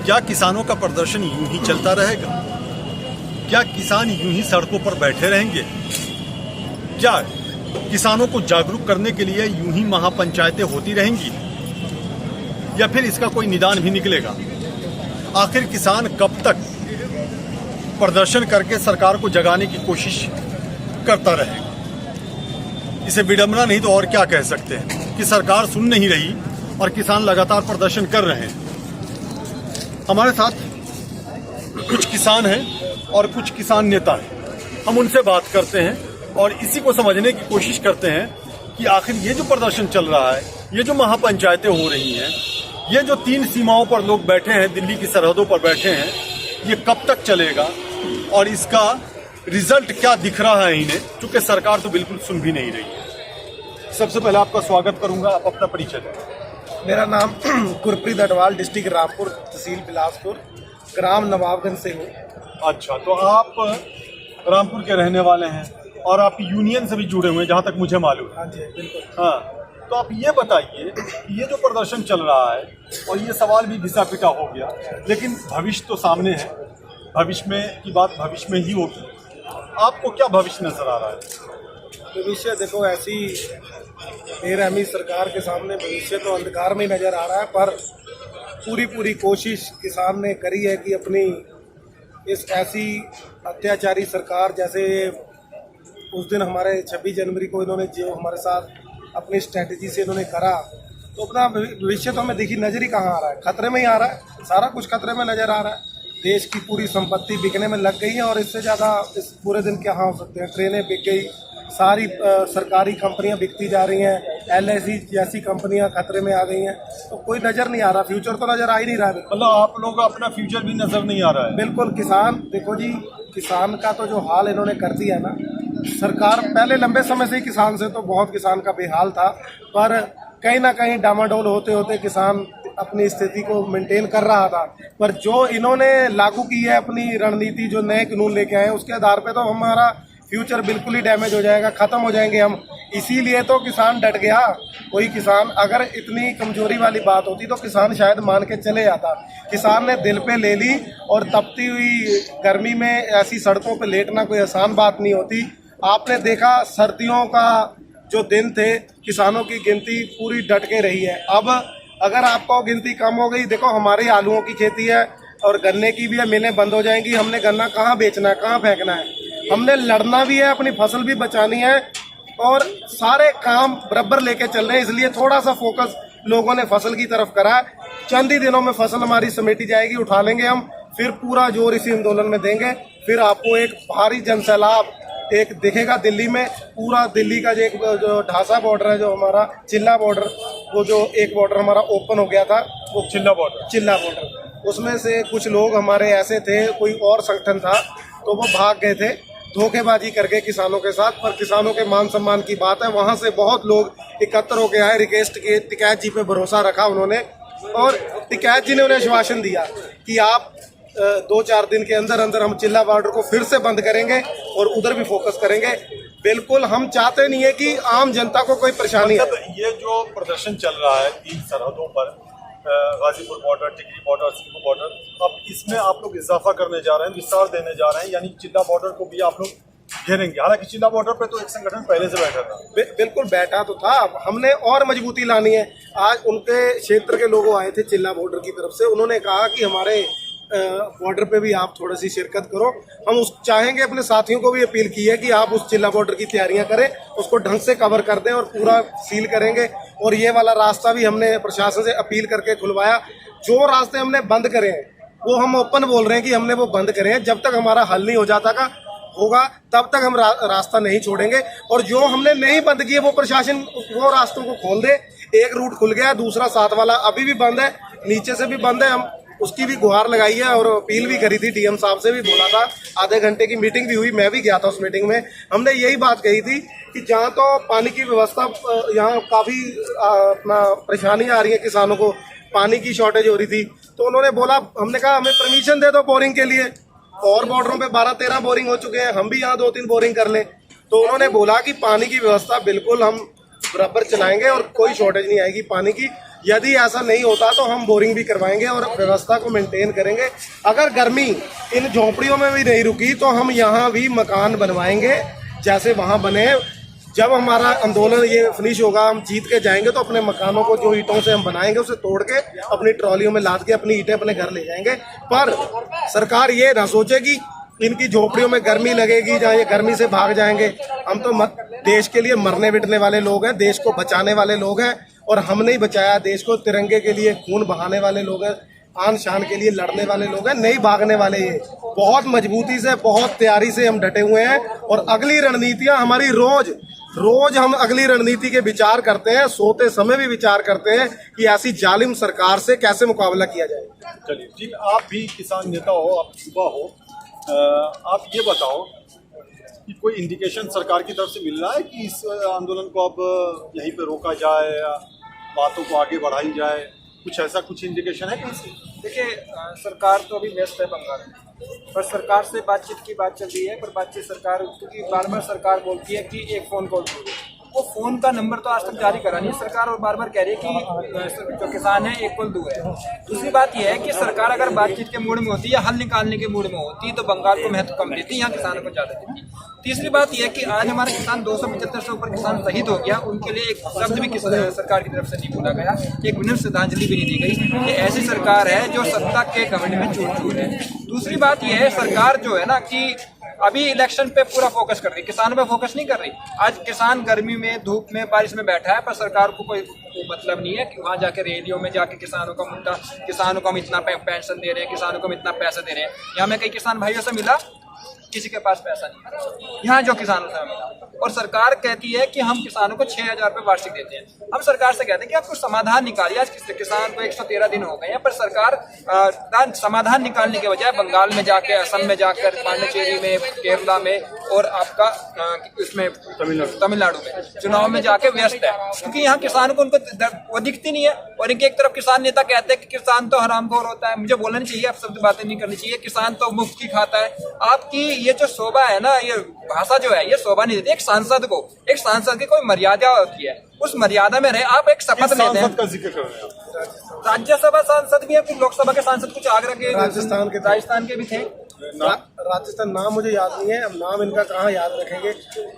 क्या किसानों का प्रदर्शन यूं ही चलता रहेगा? क्या किसान यूं ही सड़कों पर बैठे रहेंगे? क्या किसानों को जागरूक करने के लिए यूं ही महापंचायतें होती रहेंगी, या फिर इसका कोई निदान भी निकलेगा? आखिर किसान कब तक प्रदर्शन करके सरकार को जगाने की कोशिश करता रहेगा? इसे विडंबना नहीं तो और क्या कह सकते हैं कि सरकार सुन नहीं रही और किसान लगातार प्रदर्शन कर रहे हैं। हमारे साथ कुछ किसान हैं और कुछ किसान नेता हैं। हम उनसे बात करते हैं और इसी को समझने की कोशिश करते हैं कि आखिर ये जो प्रदर्शन चल रहा है, ये जो महापंचायतें हो रही हैं, ये जो 3 सीमाओं पर लोग बैठे हैं, दिल्ली की सरहदों पर बैठे हैं, ये कब तक चलेगा और इसका रिजल्ट क्या दिख रहा है इन्हें, क्योंकि सरकार तो बिल्कुल सुन भी नहीं रही है। सबसे पहले आपका स्वागत करूंगा, आप अपना परिचय दें। मेरा नाम गुरप्रीत अडवाल, डिस्ट्रिक्ट रामपुर, तहसील बिलासपुर, ग्राम नवाबगंज से हूँ। अच्छा, तो आप रामपुर के रहने वाले हैं और आप यूनियन से भी जुड़े हुए हैं जहाँ तक मुझे मालूम है। हाँ जी, बिल्कुल। हाँ, तो आप ये बताइए कि ये जो प्रदर्शन चल रहा है और ये सवाल भी घिसा पिटा हो गया, लेकिन भविष्य तो सामने है, भविष्य में की बात भविष्य में ही होगी। आपको क्या भविष्य नजर आ रहा है? भविष्य देखो, ऐसी बेरहमी सरकार के सामने भविष्य तो अंधकार में नजर आ रहा है, पर पूरी कोशिश किसान ने करी है कि अपनी इस ऐसी अत्याचारी सरकार, जैसे उस दिन हमारे 26 जनवरी को इन्होंने जो हमारे साथ अपनी स्ट्रेटजी से इन्होंने करा, तो अपना भविष्य तो हमें देखी नजर ही कहाँ आ रहा है, खतरे में ही आ रहा है। सारा कुछ खतरे में नजर आ रहा है। देश की पूरी संपत्ति बिकने में लग गई है और इससे ज़्यादा इस पूरे दिन क्या हो सकते हैं। ट्रेनें बिक गई, सारी सरकारी कंपनियां बिकती जा रही हैं, LIC जैसी कंपनियां खतरे में आ गई हैं, तो कोई नज़र नहीं आ रहा, फ्यूचर तो नज़र आ ही नहीं रहा है। मतलब आप लोगों का अपना फ्यूचर भी नजर नहीं आ रहा है? बिल्कुल। किसान देखो जी, किसान का तो जो हाल इन्होंने कर दिया ना, सरकार पहले लंबे समय से ही किसान से तो बहुत किसान का बेहाल था, पर कहीं ना कहीं डामाडोल होते होते किसान अपनी स्थिति को मेंटेन कर रहा था। पर जो इन्होंने लागू की है अपनी रणनीति, जो नए कानून लेके आए, उसके आधार पे तो हमारा फ्यूचर बिल्कुल ही डैमेज हो जाएगा, खत्म हो जाएंगे हम। इसीलिए तो किसान डट गया। कोई किसान, अगर इतनी कमजोरी वाली बात होती तो किसान शायद मान के चले जाता। किसान ने दिल पे ले ली, और तपती हुई गर्मी में ऐसी सड़कों पे लेटना कोई आसान बात नहीं होती। आपने देखा सर्दियों का जो दिन थे, किसानों की गिनती पूरी डट के रही है। अब अगर आपको गिनती कम हो गई, देखो हमारे आलूओं की खेती है और गन्ने की भी है, मिलें बंद हो जाएंगी। हमने गन्ना कहाँ बेचना है, कहाँ फेंकना है? हमने लड़ना भी है, अपनी फसल भी बचानी है, और सारे काम बराबर लेके चल रहे हैं। इसलिए थोड़ा सा फोकस लोगों ने फसल की तरफ करा है। चंद ही दिनों में फसल हमारी समेटी जाएगी, उठा लेंगे हम, फिर पूरा जोर इसी आंदोलन में देंगे। फिर आपको एक भारी जनसैलाब एक दिखेगा दिल्ली में। पूरा दिल्ली का जो ढासा बॉर्डर है, जो हमारा चिल्ला बॉर्डर, वो जो एक बॉर्डर हमारा ओपन हो गया था, वो चिल्ला बॉर्डर, उसमें से कुछ लोग हमारे ऐसे थे, कोई और संगठन था, तो वो भाग गए थे धोखेबाजी करके किसानों के साथ। पर किसानों के मान सम्मान की बात है, वहाँ से बहुत लोग एकत्र होके आए, रिक्वेस्ट किए, टिकैत जी पे भरोसा रखा उन्होंने, और टिकैत जी ने उन्हें आश्वासन दिया कि आप 2-4 दिन के अंदर अंदर हम चिल्ला बॉर्डर को फिर से बंद करेंगे और उधर भी फोकस करेंगे। बिल्कुल हम चाहते नहीं है कि आम जनता को कोई परेशानी है। ये जो प्रदर्शन चल रहा है 3 सरहदों पर, गाजीपुर बॉर्डर, टिकरी बॉर्डर, सिंगू बॉर्डर, अब इसमें आप लोग इजाफा करने जा रहे हैं, विस्तार देने जा रहे हैं, यानी चिल्ला बॉर्डर को भी आप लोग घेरेंगे। हालांकि चिल्ला बॉर्डर पे तो एक संगठन पहले से बैठा था। बिल्कुल बैठा तो था, हमने और मजबूती लानी है। आज उनके क्षेत्र के लोग आए थे चिल्ला बॉर्डर की तरफ से, उन्होंने कहा कि हमारे बॉर्डर पे भी आप थोड़ी सी शिरकत करो। हम उस चाहेंगे, अपने साथियों को भी अपील की है कि आप उस चिल्ला बॉर्डर की तैयारियां करें, उसको ढंग से कवर कर दें और पूरा सील करेंगे। और ये वाला रास्ता भी हमने प्रशासन से अपील करके खुलवाया। जो रास्ते हमने बंद करे हैं वो हम ओपन बोल रहे हैं कि हमने वो बंद करे हैं। जब तक हमारा हल नहीं हो जाता होगा तब तक हम रास्ता नहीं छोड़ेंगे। और जो हमने नहीं बंद किए वो प्रशासन वो रास्तों को खोल दे। एक रूट खुल गया, दूसरा 7 वाला अभी भी बंद है, नीचे से भी बंद है। हम उसकी भी गुहार लगाई है और अपील भी करी थी, DM साहब से भी बोला था। आधे घंटे की मीटिंग भी हुई, मैं भी गया था उस मीटिंग में। हमने यही बात कही थी कि जहाँ तो पानी की व्यवस्था, यहाँ काफ़ी अपना परेशानी आ रही है किसानों को, पानी की शॉर्टेज हो रही थी, तो उन्होंने बोला, हमने कहा हमें परमिशन दे दो बोरिंग के लिए। और बॉर्डरों पे 12-13 बोरिंग हो चुके हैं, हम भी यहाँ 2-3 बोरिंग कर लें। तो उन्होंने बोला कि पानी की व्यवस्था बिल्कुल हम बराबर चलाएंगे और कोई शॉर्टेज नहीं आएगी पानी की। यदि ऐसा नहीं होता तो हम बोरिंग भी करवाएंगे और व्यवस्था को मेंटेन करेंगे। अगर गर्मी इन झोपड़ियों में भी नहीं रुकी तो हम यहाँ भी मकान बनवाएंगे जैसे वहाँ बने। जब हमारा आंदोलन ये फिनिश होगा, हम जीत के जाएंगे तो अपने मकानों को जो ईंटों से हम बनाएंगे उसे तोड़ के अपनी ट्रॉलियों में लाद के अपनी ईंटें अपने घर ले जाएंगे। पर सरकार ये ना सोचे कि इनकी झोपड़ियों में गर्मी लगेगी, जहाँ ये गर्मी से भाग जाएंगे। हम तो देश के लिए मरने बिटने वाले लोग हैं, देश को बचाने वाले लोग हैं, और हमने ही बचाया देश को। तिरंगे के लिए खून बहाने वाले लोग हैं, आन शान के लिए लड़ने वाले लोग हैं, नहीं भागने वाले। ये बहुत मजबूती से, बहुत तैयारी से हम डटे हुए हैं। और अगली रणनीतियां हमारी रोज हम अगली रणनीति के विचार करते हैं, सोते समय भी विचार करते हैं कि ऐसी जालिम सरकार से कैसे मुकाबला किया जाए। चलिए ठीक, आप भी किसान नेता हो, आप युवा हो, आप ये बताओ कि कोई इंडिकेशन सरकार की तरफ से मिल रहा है कि इस आंदोलन को अब यहीं पे रोका जाए या बातों को आगे बढ़ाई जाए? कुछ इंडिकेशन है कहीं से? देखिए, सरकार तो अभी व्यस्त है बंगाल में, पर सरकार से बातचीत की बात चल रही है। पर बातचीत सरकार, क्योंकि बार बार सरकार बोलती है कि एक फ़ोन कॉल करो, वो फ़ोन का नंबर तो आज तक जारी करा नहीं सरकार, और बार बार कह रही है कि जो किसान है एक कॉल दो है। दूसरी बात यह है कि सरकार अगर बातचीत के मूड में होती या हल निकालने के मूड में होती तो बंगाल को महत्व कम देती, यहाँ किसानों को ज़्यादा देती। तीसरी बात यह है कि आज हमारे किसान 275 से ऊपर किसान शहीद हो गया, उनके लिए एक शब्द भी सरकार की तरफ से नहीं बोला गया, एक विनम्र श्रद्धांजलि भी नहीं दी गई। ये ऐसी सरकार है जो सत्ता के घमंड में चूर है। दूसरी बात यह है, सरकार जो है ना कि अभी इलेक्शन पे पूरा फोकस कर रही है, किसानों पे फोकस नहीं कर रही। आज किसान गर्मी में, धूप में, बारिश में बैठा है, पर सरकार को कोई मतलब नहीं है कि वहाँ जाके रैलियों में जाके किसानों का मुद्दा, किसानों को हम इतना पेंशन दे रहे हैं, किसानों को हम इतना पैसा दे रहे हैं। यहाँ मैं कई किसान भाइयों से मिला, किसी के पास पैसा नहीं है यहाँ जो किसानों से मिला, और सरकार कहती है कि हम किसानों को 6,000 रुपये वार्षिक देते हैं। हम सरकार से कहते हैं कि आप कुछ समाधान निकालिए। आज किसान को 113 दिन हो गए हैं, पर सरकार समाधान निकालने के बजाय बंगाल में जाके, असम में जाकर, पांडिचेरी में, केरला में और आपका इसमें तमिलनाडु में चुनाव में जाके व्यस्त है, क्योंकि यहाँ किसानों को उनको वो दिखती नहीं है। और इनके एक तरफ किसान नेता कहते हैं कि किसान तो हरामखोर होता है। मुझे बोलना नहीं चाहिए, आप शब्द बातें नहीं करनी चाहिए। किसान तो मुफ्त की खाता है। आपकी ये जो शोभा है ना, ये भाषा जो है, ये शोभा नहीं देती। एक सांसद की कोई मर्यादा होती है, उस मर्यादा में रहे। आप एक शपथ लेते हैं, का जिक्र कर रहे हैं, राज्यसभा सांसद भी है, फिर लोकसभा के सांसद कुछ आगरा के, राजस्थान के भी थे। राजस्थान नाम मुझे याद नहीं है, अब नाम इनका कहाँ याद रखेंगे,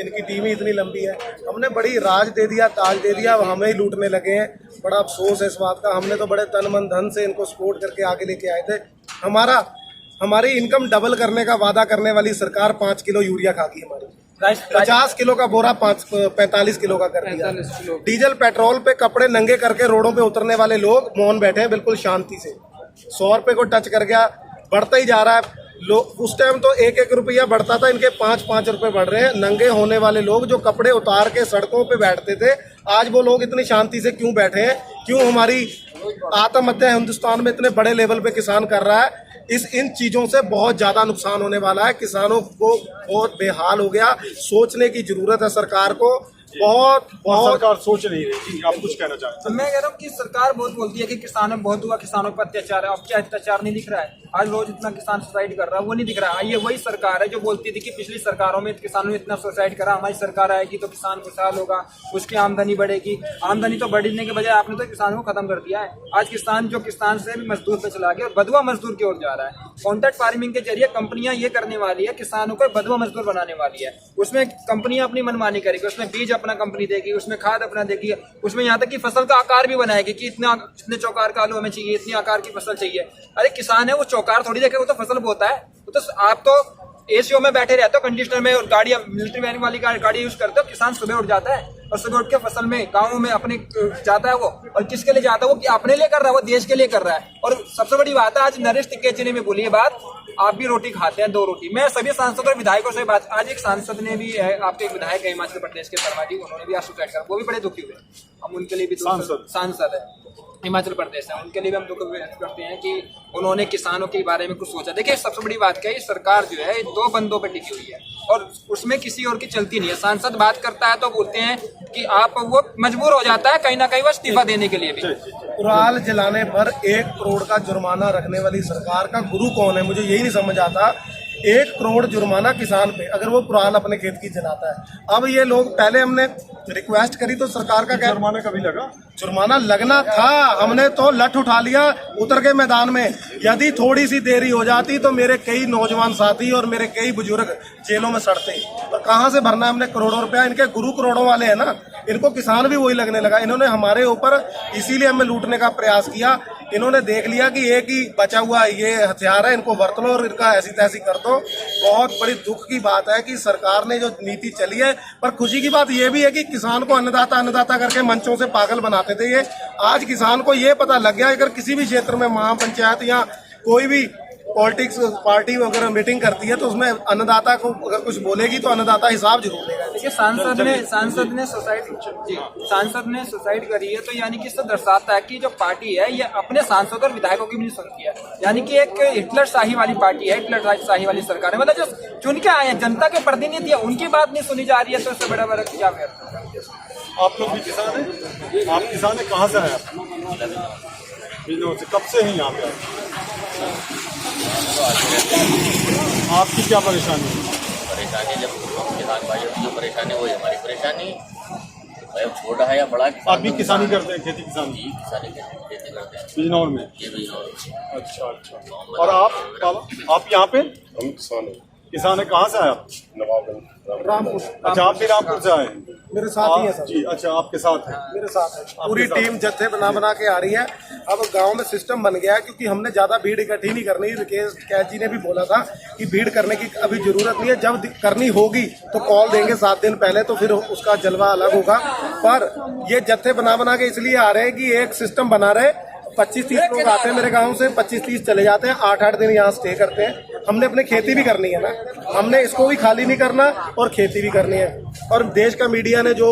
इनकी टीम ही इतनी लंबी है। हमने बड़ी राज दे दिया, ताज दे दिया, अब हमें ही लूटने लगे हैं। बड़ा अफसोस है इस बात का। हमने तो बड़े तन मन धन से इनको सपोर्ट करके आगे लेके आए थे। हमारी इनकम डबल करने का वादा करने वाली सरकार 5 किलो यूरिया खा गई हमारी। 50 किलो का बोरा 45 किलो का कर दिया। डीजल पेट्रोल पे कपड़े नंगे करके रोडों पे उतरने वाले लोग मौन बैठे हैं बिल्कुल शांति से। 100 रुपए को टच कर गया, बढ़ता ही जा रहा है। उस टाइम तो 1-1 रुपया बढ़ता था, इनके 5-5 रुपए बढ़ रहे हैं। नंगे होने वाले लोग जो कपड़े उतार के सड़कों पे बैठते थे, आज वो लोग इतनी शांति से क्यों बैठे हैं? क्यों हमारी आत्महत्या हिंदुस्तान में इतने बड़े लेवल पे किसान कर रहा है? इन चीजों से बहुत ज्यादा नुकसान होने वाला है। किसानों को बहुत बेहाल हो गया। सोचने की जरूरत है सरकार को। बहुत सरकार सोच नहीं रही। आप कुछ कहना चाहते हैं? तो मैं कह रहा हूँ कि सरकार बहुत बोलती है कि किसानों बहुत हुआ, किसानों पर अत्याचार है। अब क्या अत्याचार नहीं दिख रहा है? आज रोज इतना किसान सुसाइड कर रहा है, वो नहीं दिख रहा है। ये वही सरकार है जो बोलती थी कि पिछली सरकारों में किसानों ने इतना सुसाइड करा, हमारी सरकार आएगी तो किसान खुशहाल होगा, उसकी आमदनी बढ़ेगी। आमदनी तो बढ़ने के बजाय आपने तो किसानों को खत्म कर दिया है। आज किसान से भी मजदूर पे चला गया और बदुआ मजदूर की ओर जा रहा है। कॉन्ट्रैक्ट फार्मिंग के जरिए कंपनियां ये करने वाली है, किसानों को बदुआ मजदूर बनाने वाली है। उसमें कंपनियां अपनी मनमानी करेगी, उसमें बीज अपना कंपनी देगी, उसमें खाद अपना देगी, उसमें यहाँ तक कि फसल का आकार भी बनाएगी कि इतने चौकार का आलू हमें चाहिए, इतनी आकार की फसल चाहिए। अरे किसान है, वो चौकार थोड़ी देखे, वो तो फसल बोता है। वो तो आप तो एसीओ में बैठे रहते हो, कंडीशनर में, और गाड़ियां मिलिट्री वैन वाली गाड़ी यूज करते हो। किसान सुबह उठ जाता है और सुबह उठ के फसल में, गाँव में अपने जाता है वो, और किसके लिए जाता है? वो अपने लिए कर रहा है, वो देश के लिए कर रहा है। और सबसे बड़ी बात है, आज नरेश टिकैत ने भी बोली है बात, आप भी रोटी खाते हैं, 2 रोटी। मैं सभी सांसदों और विधायकों से बात, आज एक सांसद ने भी, आपके एक विधायक है हिमाचल प्रदेश के शर्मा जी, उन्होंने भी आज सुसाइड करा, वो भी बड़े दुखी हुए। हम उनके लिए भी सांसद है हिमाचल प्रदेश है, उनके लिए भी हम दुख व्यक्त करते हैं कि उन्होंने किसानों के बारे में कुछ सोचा। देखिए, सबसे बड़ी बात क्या है, सरकार जो है 2 बंदों पे टिकी हुई है और उसमें किसी और की चलती नहीं है। सांसद बात करता है तो बोलते हैं कि आप, वो मजबूर हो जाता है कहीं ना कहीं वो इस्तीफा देने के लिए भी। उड़ाल जलाने पर 1 करोड़ का जुर्माना रखने वाली सरकार का गुरु कौन है? मुझे यही नहीं समझ आता। 1 करोड़ जुर्माना किसान पे अगर वो पुराल अपने खेत की जलाता है। अब ये लोग, पहले हमने रिक्वेस्ट करी तो सरकार का क्या, जुर्माना कभी लगा? जुर्माना लगना था, हमने तो लठ उठा लिया, उतर के मैदान में। यदि थोड़ी सी देरी हो जाती तो मेरे कई नौजवान साथी और मेरे कई बुजुर्ग जेलों में सड़ते। और कहाँ से भरना है हमने करोड़ों रुपया? इनके गुरु करोड़ों वाले हैं ना, इनको किसान भी वही लगने लगा। इन्होंने हमारे ऊपर इसीलिए हमें लूटने का प्रयास किया। इन्होंने देख लिया कि एक ही बचा हुआ ये हथियार है, इनको बरत लो और इनका ऐसी तैसी कर दो। बहुत बड़ी दुख की बात है कि सरकार ने जो नीति चली है, पर खुशी की बात ये भी है कि किसान को अन्नदाता अन्नदाता करके मंचों से पागल बनाते थे ये। आज किसान को ये पता लग गया, अगर किसी भी क्षेत्र में महापंचायत या कोई भी पॉलिटिक्स पार्टी वगैरह मीटिंग करती है तो उसमें अन्नदाता को अगर कुछ बोलेगी तो अन्नदाता हिसाब जरूर लेगा। देखिए, सांसद ने सुसाइड करी है, तो यानी कि इससे दर्शाता है कि जो पार्टी है ये अपने सांसद और विधायकों की भी नहीं सुनती है। यानी कि एक हिटलर शाही वाली पार्टी है, हिटलर शाही वाली सरकार है। मतलब जो चुन के आए हैं, जनता के प्रतिनिधि है, उनकी बात नहीं सुनी जा रही है, तो इससे बड़ा बड़ा क्या व्यर्थ। आप लोग भी किसान हैं? आप किसान हैं? कहाँ से आए आप? बिजनौर से। कब से हैं यहाँ पे? आपकी क्या परेशानी है? परेशानी जब हम किसान भाई की जो परेशानी वही हमारी परेशानी, चाहे छोटा है या बड़ा। आप भी किसानी करते हैं? खेती किसानी? जी, खेती करते हैं बिजनौर में। ये बिजनौर। अच्छा अच्छा। और आप बाबा, आप यहाँ पे? हम किसान हैं। किसान है। कहाँ से आए आप? नवाबगंज रामपुर। अच्छा, आप भी रामपुर से आए हैं? मेरे साथ ही है सर। जी, अच्छा, आपके साथ है? मेरे साथ है। पूरी टीम जत्थे बना के आ रही है। अब गांव में सिस्टम बन गया है, क्योंकि हमने ज्यादा भीड़ इकट्ठी नहीं करनी। राकेश कैच जी ने भी बोला था कि भीड़ करने की अभी जरूरत नहीं है, जब करनी होगी तो कॉल देंगे 7 दिन पहले, तो फिर उसका जलवा अलग होगा। पर ये जत्थे बना के इसलिए आ रहे हैं कि एक सिस्टम बना रहे। 25-30 लोग आते हैं मेरे गांव से, 25-30 चले जाते हैं, 8-8 दिन यहाँ स्टे करते हैं। हमने अपने खेती भी करनी है ना, हमने इसको भी खाली नहीं करना और खेती भी करनी है। और देश का मीडिया ने जो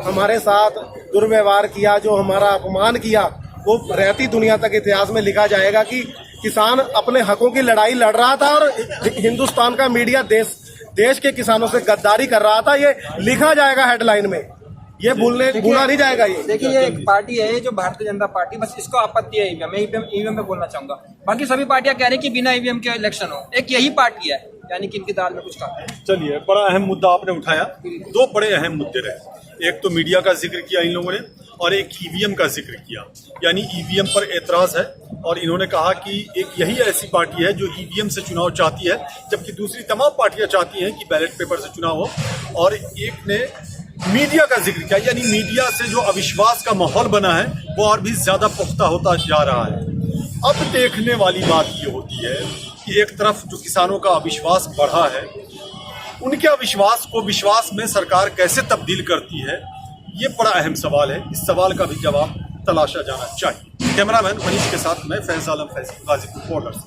हमारे साथ दुर्व्यवहार किया, जो हमारा अपमान किया, वो रहती दुनिया तक इतिहास में लिखा जाएगा कि किसान अपने हकों की लड़ाई लड़ रहा था और हिंदुस्तान का मीडिया देश के किसानों से गद्दारी कर रहा था। ये लिखा जाएगा हेडलाइन में, ये भूला नहीं जाएगा। ये देखिए, ये एक पार्टी है जो भारतीय जनता पार्टी, बस इसको आपत्ति है ईवीएम में बोलना चाहूंगा। बाकी सभी पार्टियां कह रही कि बिना ईवीएम के इलेक्शन हो, एक यही पार्टी है, यानी कि इनकी दाल में कुछ कहा है। चलिए, बड़ा अहम मुद्दा आपने उठाया। 2 बड़े अहम मुद्दे रहे। एक तो मीडिया का जिक्र किया इन लोगों ने, और एक ईवीएम का जिक्र किया। यानी ईवीएम पर एतराज है, और इन्होंने कहा कि एक यही ऐसी पार्टी है जो ईवीएम से चुनाव चाहती है, जबकि दूसरी तमाम पार्टियां चाहती हैं कि बैलेट पेपर से चुनाव हो। और एक ने मीडिया का जिक्र किया, यानी मीडिया से जो अविश्वास का माहौल बना है वो और भी ज्यादा पुख्ता होता जा रहा है। अब देखने वाली बात ये होती है कि एक तरफ जो किसानों का अविश्वास बढ़ा है, उनके अविश्वास को विश्वास में सरकार कैसे तब्दील करती है, ये बड़ा अहम सवाल है। इस सवाल का भी जवाब तलाशा जाना चाहिए। कैमरामैन मनीष के साथ मैं फैज आलम, गाजीपुर बॉर्डर से।